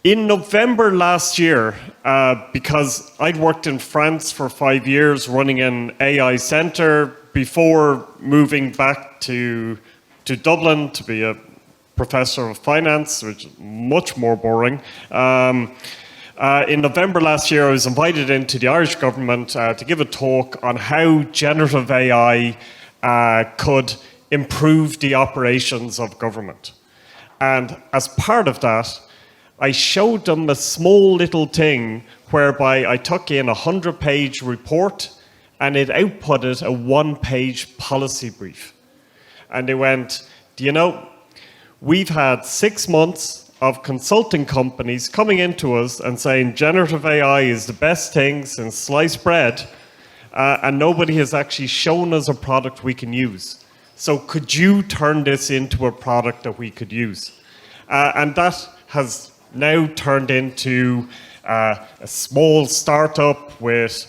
In November last year, because I'd worked in France for 5 years running an AI center before moving back to Dublin to be a professor of finance, which is much more boring. In November last year, I was invited into the Irish government to give a talk on how generative AI could improve the operations of government. And as part of that, I showed them a small little thing whereby I took in a 100-page report and it outputted a 1-page policy brief. And they went, do you know, we've had 6 months of consulting companies coming into us and saying generative AI is the best thing since sliced bread, and nobody has actually shown us a product we can use. So could you turn this into a product that we could use? And that has now turned into a small startup with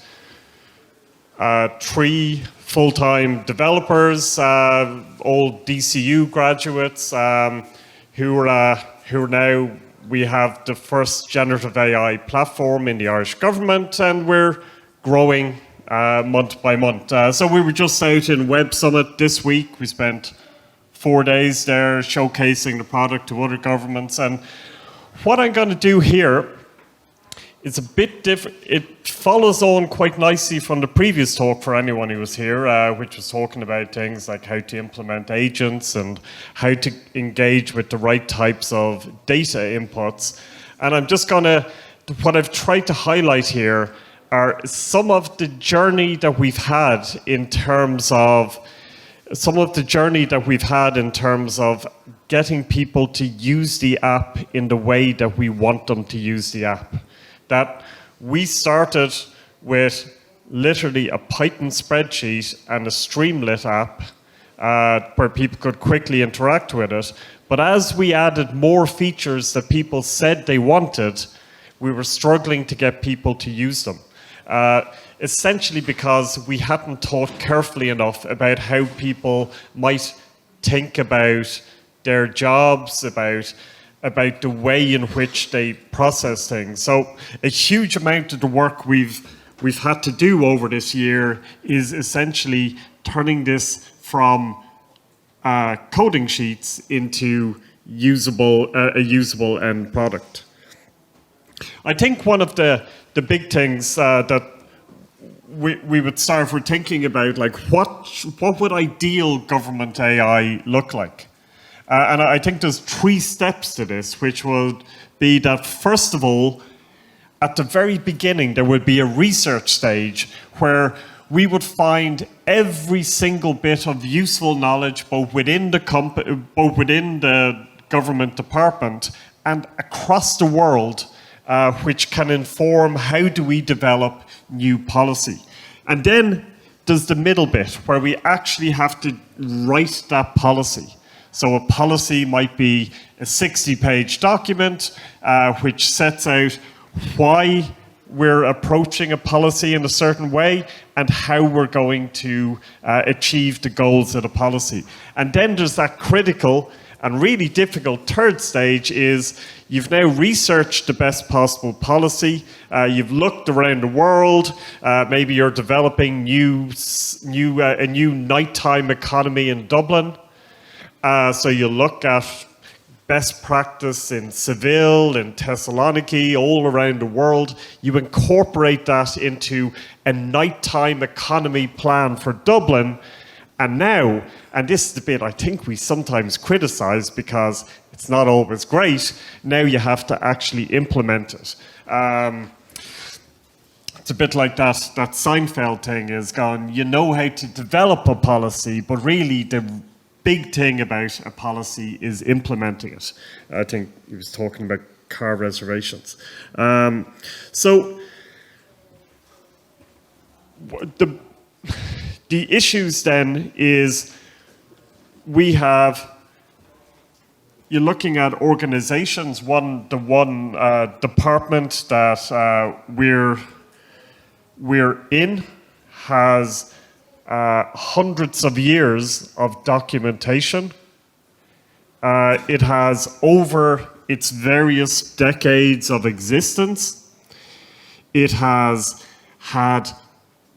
3 full-time developers, all DCU graduates, who are now, we have the first generative AI platform in the Irish government, and we're growing month by month. So we were just out in Web Summit this week. We spent 4 days there showcasing the product to other governments. And what I'm going to do here is a bit different. It follows on quite nicely from the previous talk for anyone who was here, which was talking about things like how to implement agents and how to engage with the right types of data inputs. And I'm just going to, what I've tried to highlight here are some of the journey that we've had in terms of getting people to use the app in the way that we want them to use the app. That we started with literally a Python spreadsheet and a Streamlit app where people could quickly interact with it. But as we added more features that people said they wanted, we were struggling to get people to use them. Essentially because we hadn't thought carefully enough about how people might think about their jobs, about the way in which they process things. So a huge amount of the work we've had to do over this year is essentially turning this from coding sheets into a usable end product. I think one of the big things that we would start with thinking about, like what would ideal government AI look like? And I think there's 3 steps to this, which would be that, first of all, at the very beginning, there would be a research stage where we would find every single bit of useful knowledge, both within the government department and across the world, which can inform how do we develop new policy. And then there's the middle bit where we actually have to write that policy. So a policy might be a 60-page document which sets out why we're approaching a policy in a certain way and how we're going to achieve the goals of the policy. And then there's that critical and really difficult third stage is you've now researched the best possible policy, you've looked around the world, maybe you're developing a new nighttime economy in Dublin. So you look at best practice in Seville, in Thessaloniki, all around the world. You incorporate that into a nighttime economy plan for Dublin. And now, and this is the bit I think we sometimes criticize because it's not always great, now you have to actually implement it. It's a bit like that Seinfeld thing is going, you know how to develop a policy, but really the big thing about a policy is implementing it. I think he was talking about car reservations. So the issues then is you're looking at organizations. The one department that we're in has hundreds of years of documentation. It has over its various decades of existence, it has had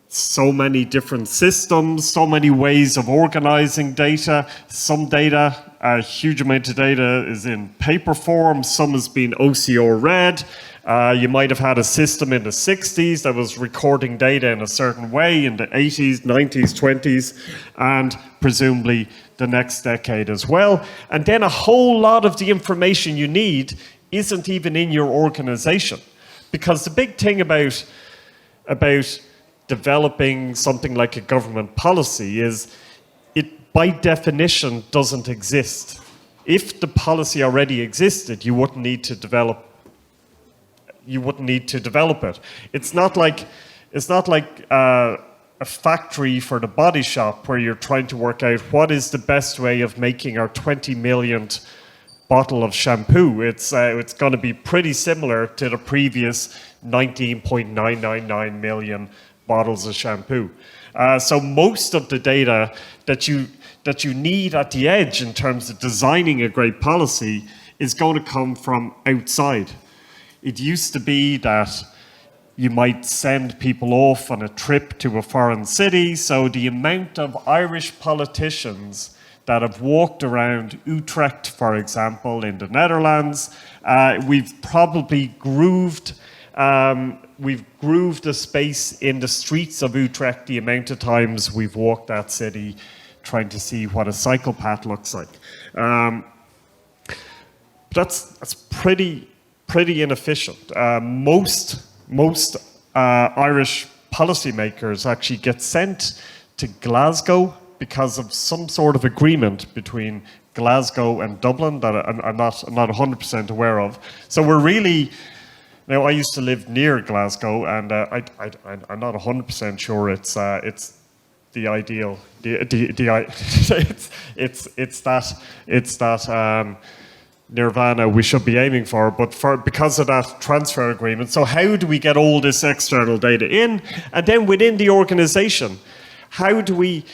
so many different systems, so many ways of organizing data. Some data, a huge amount of data is in paper form, some has been OCR read. You might have had a system in the 60s that was recording data in a certain way, in the 80s, 90s, 20s, and presumably the next decade as well. And then a whole lot of the information you need isn't even in your organization. Because the big thing about developing something like a government policy is it, by definition, doesn't exist. If the policy already existed, you wouldn't need to develop it. It's not like a factory for the body shop where you're trying to work out what is the best way of making our 20 millionth bottle of shampoo. It's going to be pretty similar to the previous 19.999 million bottles of shampoo. So most of the data that you need at the edge in terms of designing a great policy is going to come from outside. It used to be that you might send people off on a trip to a foreign city, so the amount of Irish politicians that have walked around Utrecht, for example, in the Netherlands, we've probably grooved a space in the streets of Utrecht the amount of times we've walked that city trying to see what a cycle path looks like. That's pretty inefficient. Most Irish policymakers actually get sent to Glasgow because of some sort of agreement between Glasgow and Dublin that I'm not 100% aware of. So we're really, now I used to live near Glasgow, and I'm not 100% sure it's the ideal. It's that nirvana we should be aiming for, but because of that transfer agreement. So how do we get all this external data in, and then within the organization, how do we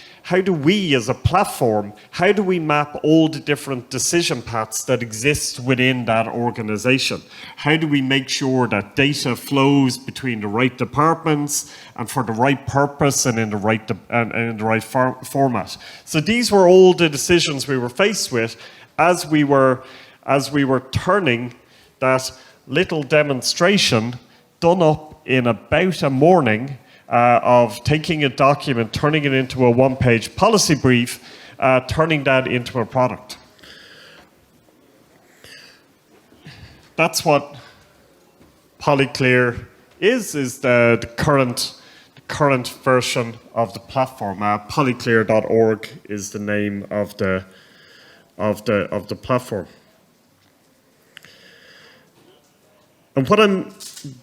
as a platform, how do we map all the different decision paths that exist within that organization? How do we make sure that data flows between the right departments and for the right purpose and in the right format? So these were all the decisions we were faced with as we were turning that little demonstration done up in about a morning of taking a document, turning it into a one-page policy brief, turning that into a product. That's what Polyclear is the current version of the platform. Polyclear.org is the name of the platform. And what I'm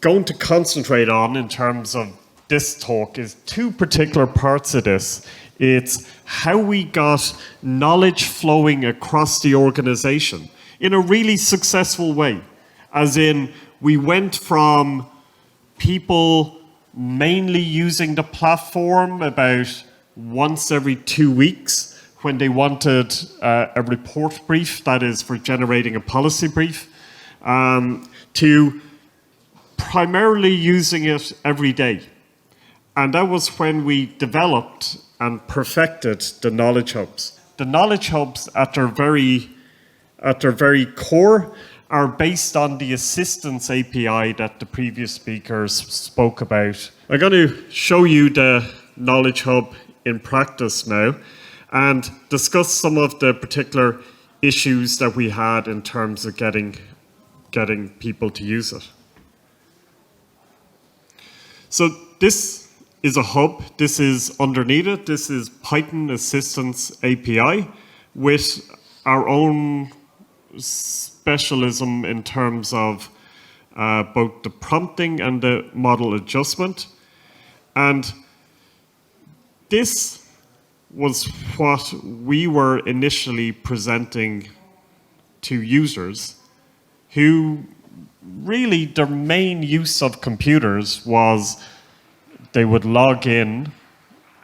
going to concentrate on in terms of this talk is two particular parts of this. It's how we got knowledge flowing across the organization in a really successful way. As in, we went from people mainly using the platform about once every 2 weeks when they wanted a report brief, that is for generating a policy brief, to primarily using it every day. And that was when we developed and perfected the knowledge hubs. The knowledge hubs at their very core are based on the assistance API that the previous speakers spoke about. I'm going to show you the knowledge hub in practice now and discuss some of the particular issues that we had in terms of getting people to use it. So this is a hub. This is underneath it. This is Python Assistance API with our own specialism in terms of both the prompting and the model adjustment. And this was what we were initially presenting to users who really their main use of computers was they would log in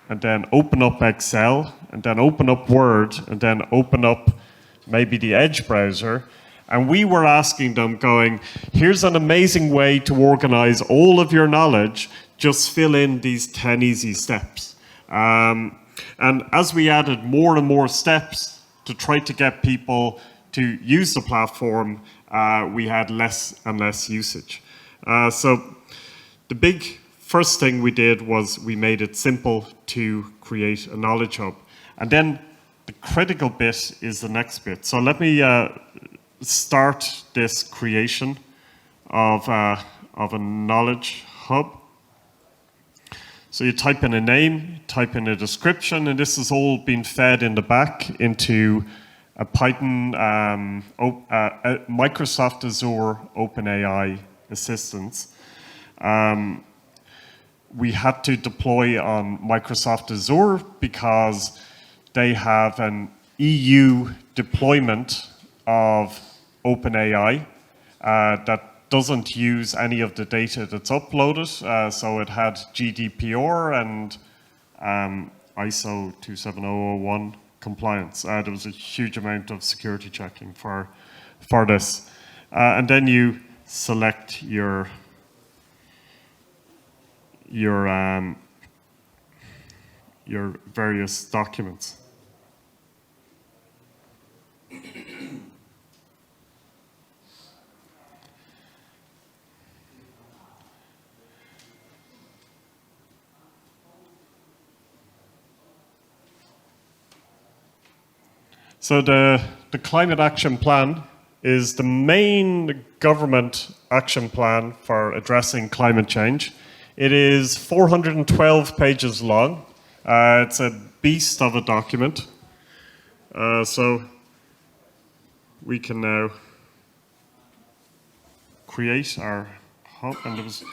and then open up Excel and then open up Word and then open up maybe the Edge browser And we were asking them, going, here's an amazing way to organize all of your knowledge, just fill in these 10 easy steps. And as we added more and more steps to try to get people to use the platform, we had less and less usage. So the big first thing we did was we made it simple to create a knowledge hub. And then the critical bit is the next bit. So let me start this creation of a knowledge hub. So you type in a name, type in a description, and this is all being fed in the back into a Python, a Microsoft Azure OpenAI assistance. We had to deploy on Microsoft Azure because they have an EU deployment of OpenAI that doesn't use any of the data that's uploaded. So it had GDPR and ISO 27001 compliance. There was a huge amount of security checking for this. And then you select your various documents. So the Climate Action Plan is the main government action plan for addressing climate change. It is 412 pages long. It's a beast of a document. So we can now create our hub. And there was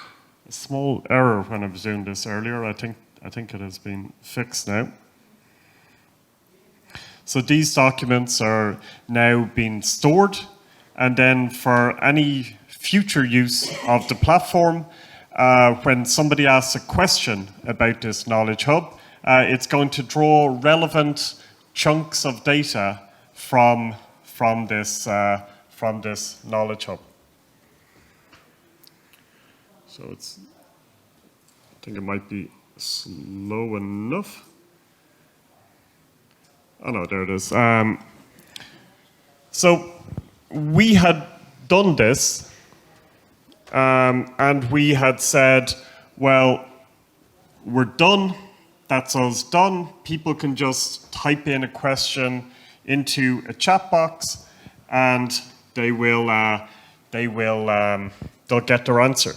a small error when I was doing this earlier. I think it has been fixed now. So these documents are now being stored, and then for any future use of the platform, when somebody asks a question about this knowledge hub, it's going to draw relevant chunks of data from this knowledge hub. So I think it might be slow enough. Oh no, there it is. So we had done this, and we had said, well, we're done. That's us done. People can just type in a question into a chat box, and they'll get their answer.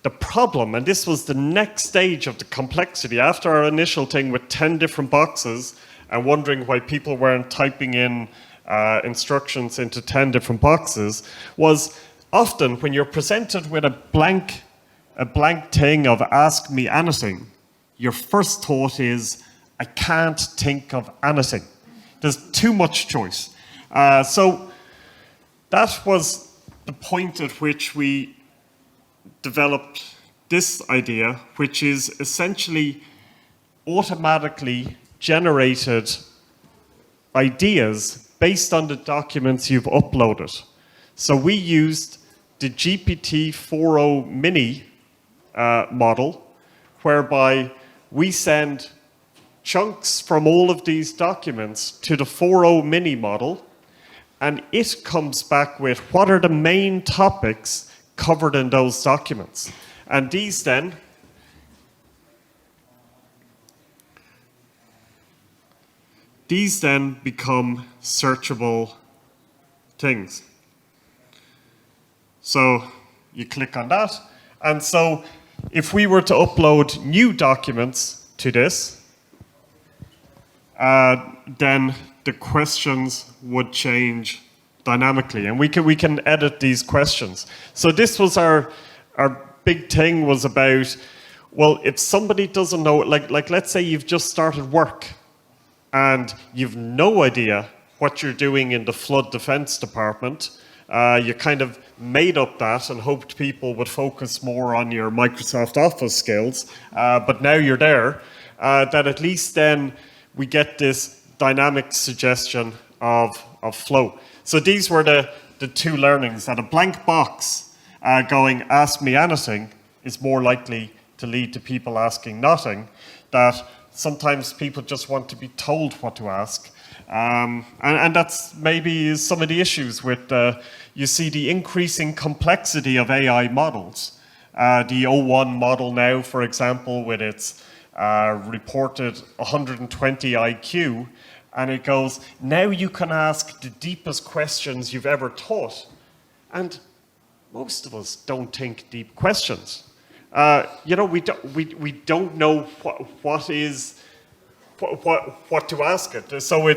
The problem, and this was the next stage of the complexity, after our initial thing with 10 different boxes, and wondering why people weren't typing in instructions into 10 different boxes, was often when you're presented with a blank thing of ask me anything, your first thought is, I can't think of anything. There's too much choice. So that was the point at which we developed this idea, which is essentially automatically generated ideas based on the documents you've uploaded. So we used the GPT-4o mini model, whereby we send chunks from all of these documents to the 4o mini model, and it comes back with what are the main topics covered in those documents. And these then become searchable things. So you click on that, and so if we were to upload new documents to this, then the questions would change dynamically, and we can edit these questions. So this was our big thing, was about, well, if somebody doesn't know, like let's say you've just started work, and you've no idea what you're doing in the flood defense department. You kind of made up that and hoped people would focus more on your Microsoft Office skills, but now you're there, that at least then we get this dynamic suggestion of flow. So these were the the two learnings, that a blank box going, ask me anything, is more likely to lead to people asking nothing, that sometimes people just want to be told what to ask. And that's maybe some of the issues with, you see the increasing complexity of AI models. The O1 model now, for example, with its reported 120 IQ, and it goes, now you can ask the deepest questions you've ever thought. And most of us don't think deep questions. You know, we don't know what to ask it. So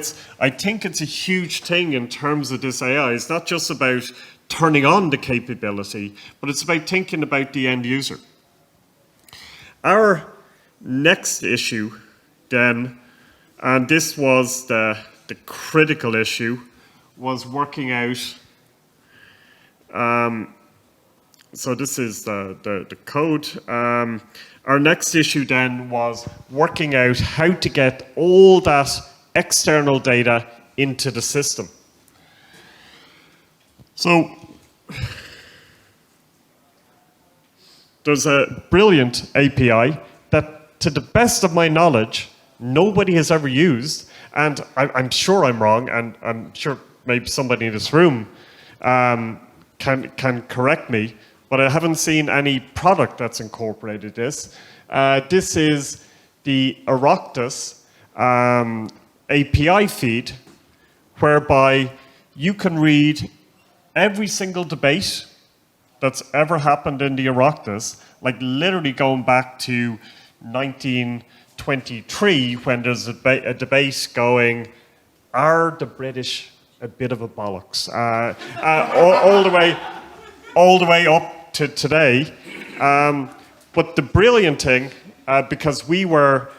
I think it's a huge thing in terms of this AI. It's not just about turning on the capability, but it's about thinking about the end user. Our next issue then, and this was the critical issue, was working out, so this is the code. Our next issue then was working out how to get all that external data into the system. So there's a brilliant API that, to the best of my knowledge, nobody has ever used, and I'm sure I'm wrong, and I'm sure maybe somebody in this room can correct me, but I haven't seen any product that's incorporated this. This is the Oireachtas API feed, whereby you can read every single debate that's ever happened in the Oireachtas, like literally going back to 1923, when there's a debate going, are the British a bit of a bollocks? All the way up to today. But the brilliant thing, because we were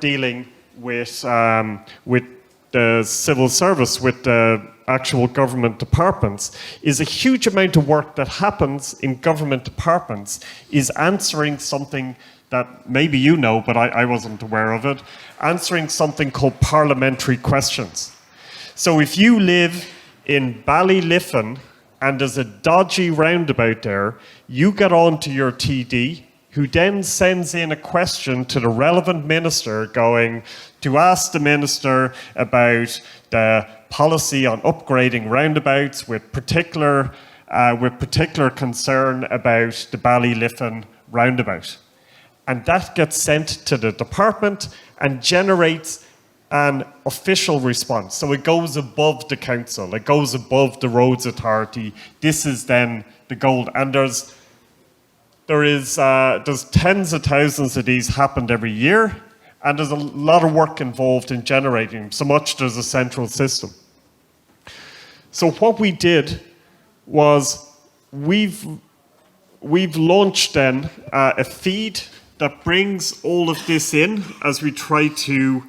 dealing with the civil service, with the actual government departments, is a huge amount of work that happens in government departments is answering something that maybe you know, but I wasn't aware of it, answering something called parliamentary questions. So if you live in Ballyliffin and there's a dodgy roundabout there, you get on to your TD, who then sends in a question to the relevant minister going to ask the minister about the policy on upgrading roundabouts with particular concern about the Ballyliffin roundabout. And that gets sent to the department and generates an official response. So it goes above the council, it goes above the roads authority. This is then the gold. And there's tens of thousands of these happened every year, and there's a lot of work involved in generating them, so much there's a central system. So what we did was we've launched then a feed that brings all of this in as we try to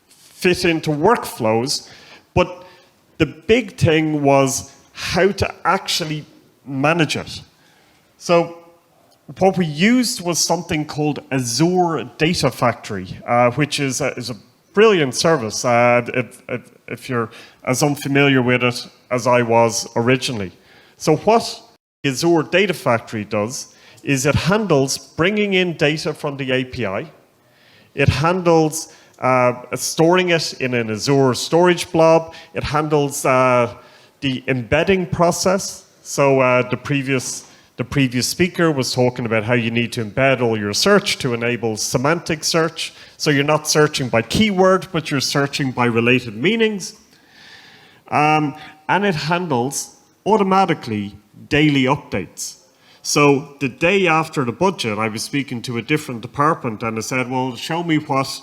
fit into workflows. But the big thing was how to actually manage it. So what we used was something called Azure Data Factory, which is a brilliant service if you're as unfamiliar with it as I was originally. So what Azure Data Factory does is it handles bringing in data from the API. It handles storing it in an Azure storage blob. It handles the embedding process. So the previous speaker was talking about how you need to embed all your search to enable semantic search. So you're not searching by keyword, but you're searching by related meanings. And it handles automatically daily updates. So the day after the budget, I was speaking to a different department, and I said, well, show me what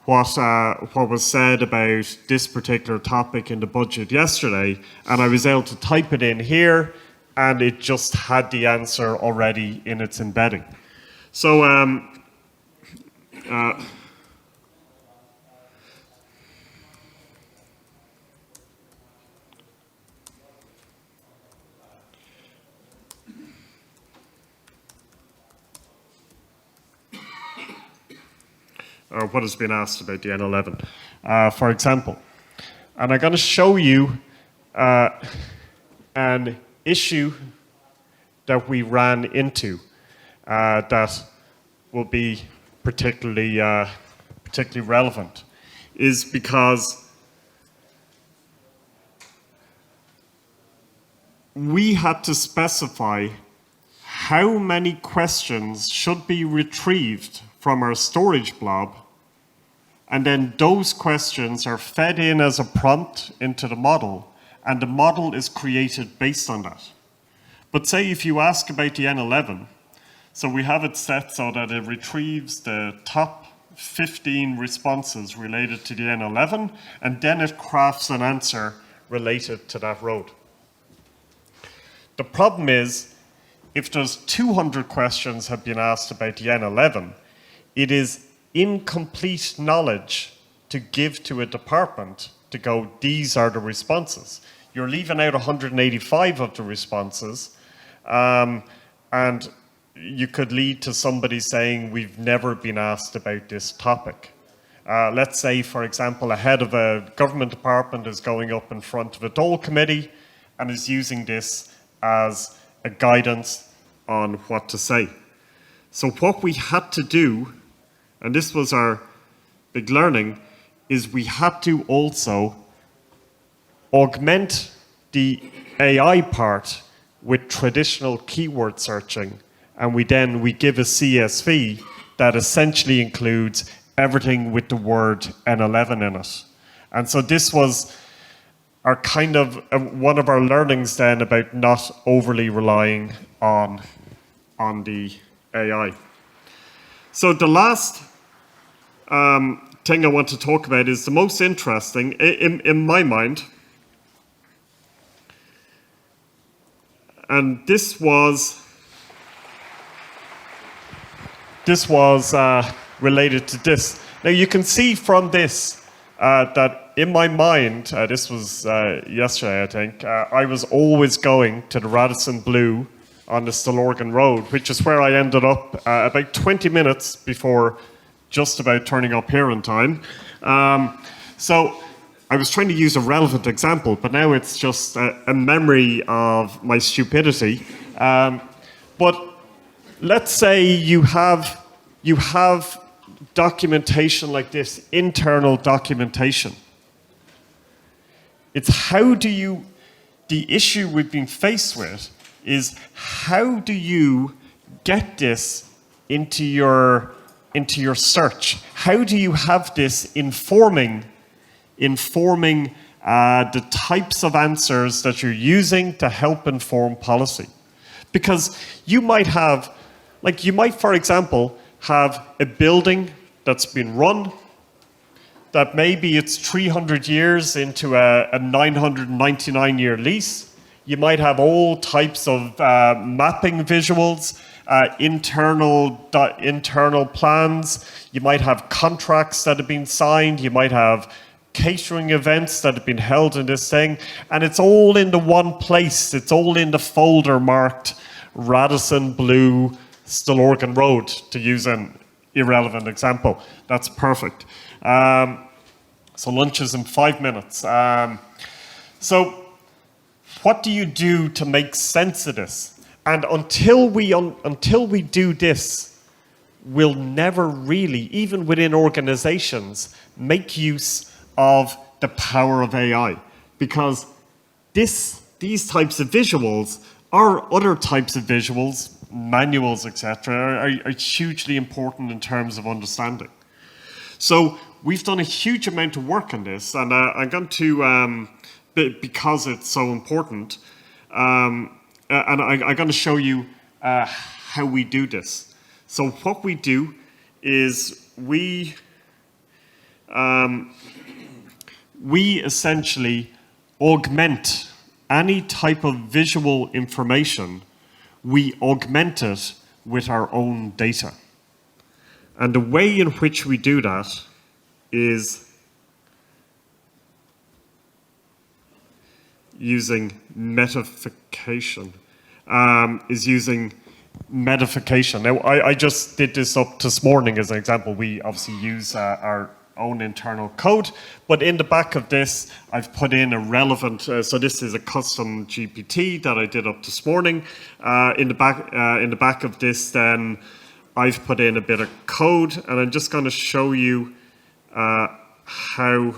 was said about this particular topic in the budget yesterday. And I was able to type it in here, and it just had the answer already in its embedding. So or what has been asked about the N11, for example. And I'm going to show you an issue that we ran into that will be particularly relevant, is because we had to specify how many questions should be retrieved from our storage blob, and then those questions are fed in as a prompt into the model, and the model is created based on that. But say if you ask about the N11, so we have it set so that it retrieves the top 15 responses related to the N11, and then it crafts an answer related to that road. The problem is, if there's 200 questions have been asked about the N11, it is incomplete knowledge to give to a department to go, these are the responses. You're leaving out 185 of the responses, and you could lead to somebody saying, we've never been asked about this topic. Let's say, for example, a head of a government department is going up in front of a Dole committee and is using this as a guidance on what to say. So what we had to do, and this was our big learning, is we had to also augment the AI part with traditional keyword searching, and we give a CSV that essentially includes everything with the word N11 in it. And so this was our kind of one of our learnings then about not overly relying on the AI. So the last thing I want to talk about is the most interesting in my mind. And this was related to this. Now you can see from this that in my mind, this was yesterday I think, I was always going to the Radisson Blu on the Stillorgan Road, which is where I ended up about 20 minutes before just about turning up here on time. So I was trying to use a relevant example, but now it's just a memory of my stupidity. But let's say you have documentation like this, internal documentation. It's the issue we've been faced with is how do you get this into your search? How do you have this informing the types of answers that you're using to help inform policy? Because you might, for example, have a building that's been run, that maybe it's 300 years into a 999-year lease. You might have all types of mapping visuals, internal plans. You might have contracts that have been signed. You might have catering events that have been held in this thing. And it's all in the one place. It's all in the folder marked Radisson Blu Stillorgan Road, to use an irrelevant example. That's perfect. So lunch is in 5 minutes. So what do you do to make sense of this? And until we do this, we'll never really, even within organizations, make use of the power of AI. Because these types of visuals or other types of visuals, manuals, etc., are hugely important in terms of understanding. So we've done a huge amount of work on this, and I'm going to, because it's so important, and I'm going to show you how we do this. So what we do is we essentially augment any type of visual information. We augment it with our own data. And the way in which we do that is using metification, is using modification. Now, I just did this up this morning as an example. We obviously use our own internal code, but in the back of this, I've put in a relevant, so this is a custom GPT that I did up this morning. In the back of this, then, I've put in a bit of code, and I'm just going to show you how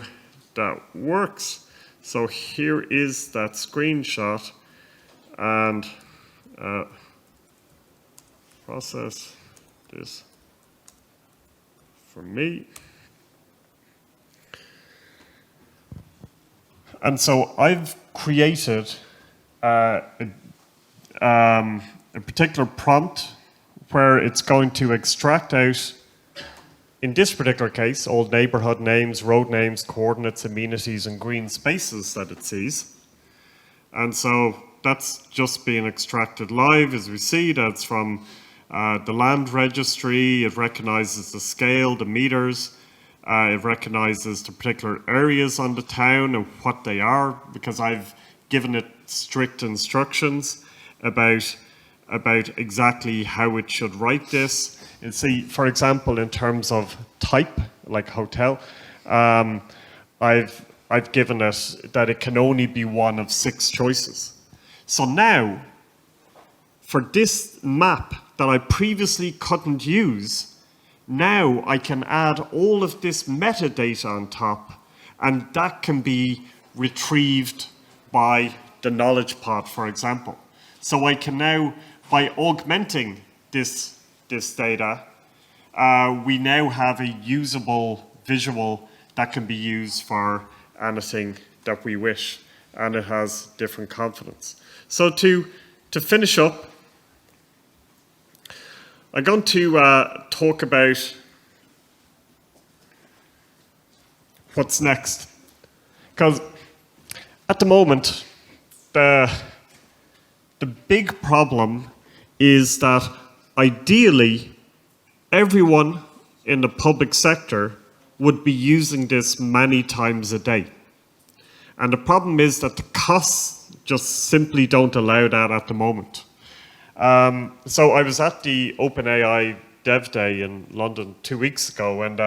that works. So here is that screenshot, and process this for me. And so I've created a particular prompt where it's going to extract out, in this particular case, all neighborhood names, road names, coordinates, amenities, and green spaces that it sees. And so that's just being extracted live, as we see. That's from the land registry. It recognizes the scale, the meters. It recognizes the particular areas on the town and what they are, because I've given it strict instructions about exactly how it should write this. And see, for example, in terms of type, like hotel, I've given it that it can only be one of 6 choices. So now, for this map that I previously couldn't use, now I can add all of this metadata on top, and that can be retrieved by the knowledge pod, for example. So I can now, by augmenting this data, we now have a usable visual that can be used for anything that we wish, and it has different confidence. So to finish up, I'm going to talk about what's next. Because at the moment, the big problem is that ideally, everyone in the public sector would be using this many times a day. And the problem is that the costs just simply don't allow that at the moment. So I was at the OpenAI Dev Day in London 2 weeks ago, and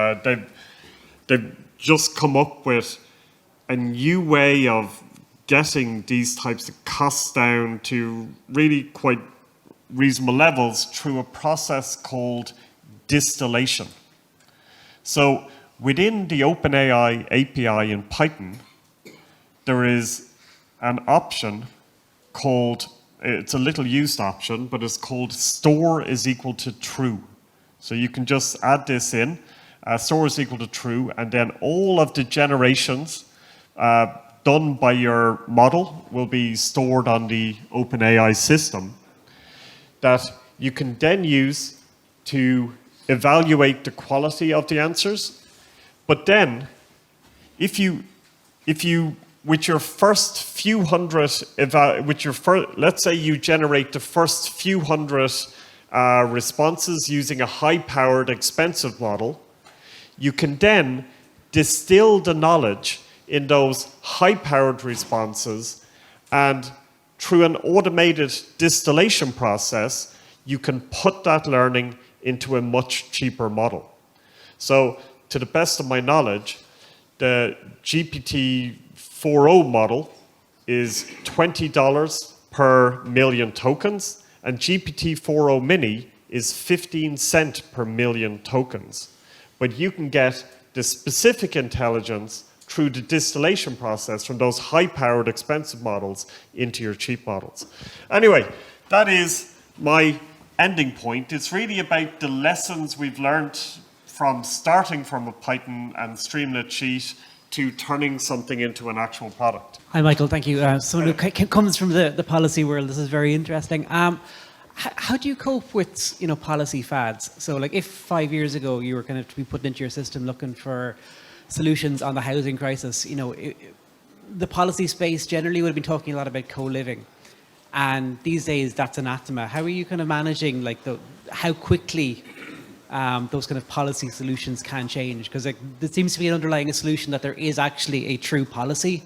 they've just come up with a new way of getting these types of costs down to really quite reasonable levels through a process called distillation. So within the OpenAI API in Python, there is an option called, it's a little used option, but it's called store is equal to true. So you can just add this in, store is equal to true, and then all of the generations done by your model will be stored on the OpenAI system that you can then use to evaluate the quality of the answers. But then, if you with your first few hundred, let's say you generate the first few hundred responses using a high-powered, expensive model, you can then distill the knowledge in those high-powered responses, and through an automated distillation process, you can put that learning into a much cheaper model. So, to the best of my knowledge, the GPT-4o model is $20 per million tokens, and GPT-4o mini is 15 cents per million tokens. But you can get the specific intelligence through the distillation process from those high-powered, expensive models into your cheap models. Anyway, that is my ending point. It's really about the lessons we've learned from starting from a Python and Streamlit sheet to turning something into an actual product. Hi, Michael. Thank you. Someone who comes from the policy world, this is very interesting. How do you cope with policy fads? So, like, if 5 years ago you were kind of to be put into your system looking for solutions on the housing crisis, the policy space generally would have been talking a lot about co-living, and these days that's anathema. How are you kind of managing how quickly those kind of policy solutions can change? Because there seems to be an underlying solution that there is actually a true policy,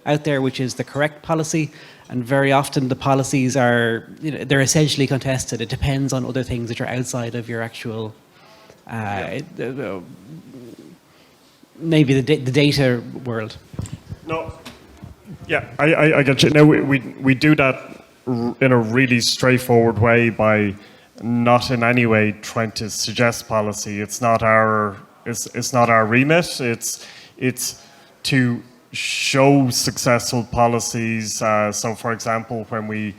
out there, which is the correct policy. And very often the policies are, they're essentially contested. It depends on other things that are outside of your actual, maybe the data world. No, yeah, I get you. Now, we do that in a really straightforward way by not in any way trying to suggest policy. It's not our remit. It's to show successful policies. So, for example, when we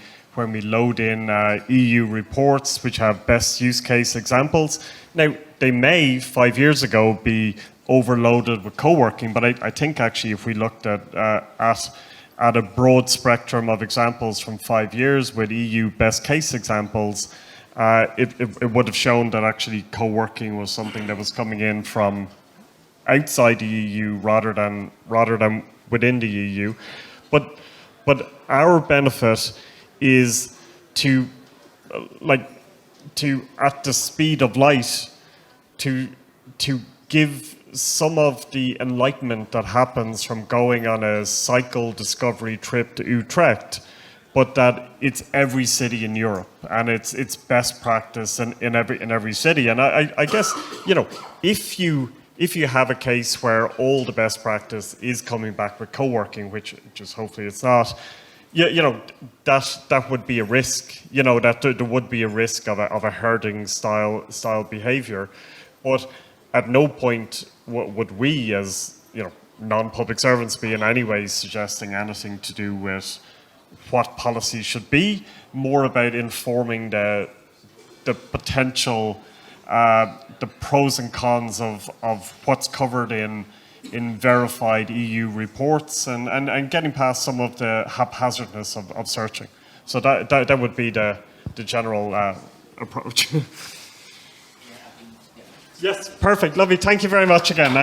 load in EU reports which have best use case examples, now they may 5 years ago be overloaded with co-working, but I think actually if we looked at a broad spectrum of examples from 5 years with EU best case examples, it would have shown that actually co-working was something that was coming in from outside the EU rather than within the EU. But our benefit is to at the speed of light to give some of the enlightenment that happens from going on a cycle discovery trip to Utrecht, but that it's every city in Europe and it's best practice in every city. And I guess, if you have a case where all the best practice is coming back with co-working, which just hopefully it's not, that would be a risk. That there would be a risk of a herding style behavior. But at no point would we, as non-public servants, be in any way suggesting anything to do with what policy should be. More about informing the potential, the pros and cons of what's covered in verified EU reports and getting past some of the haphazardness of searching. So that would be the general approach. Yes, perfect, lovely. Thank you very much again.